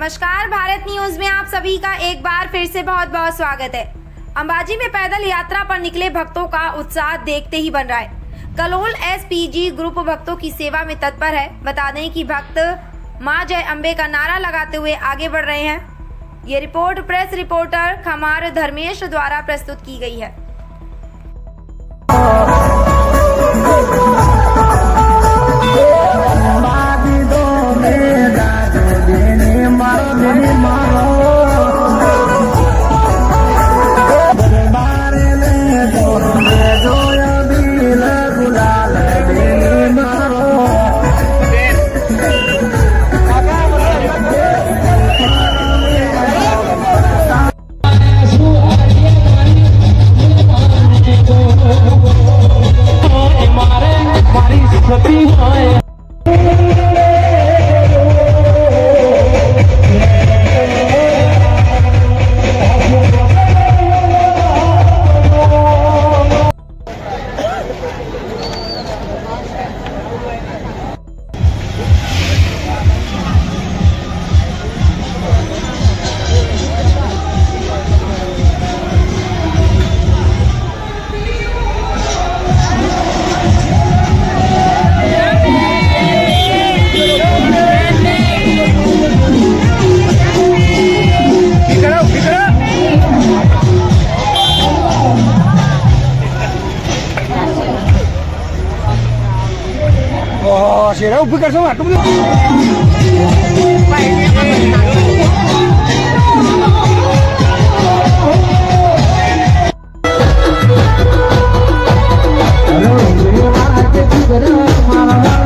नमस्कार, भारत न्यूज में आप सभी का एक बार फिर से बहुत बहुत स्वागत है। अंबाजी में पैदल यात्रा पर निकले भक्तों का उत्साह देखते ही बन रहा है। कलोल एसपीजी ग्रुप भक्तों की सेवा में तत्पर है। बता दें कि भक्त मां जय अम्बे का नारा लगाते हुए आगे बढ़ रहे हैं। ये रिपोर्ट प्रेस रिपोर्टर खमार धर्मेश द्वारा प्रस्तुत की गई है। Sira ubi kan sama tu. Halo,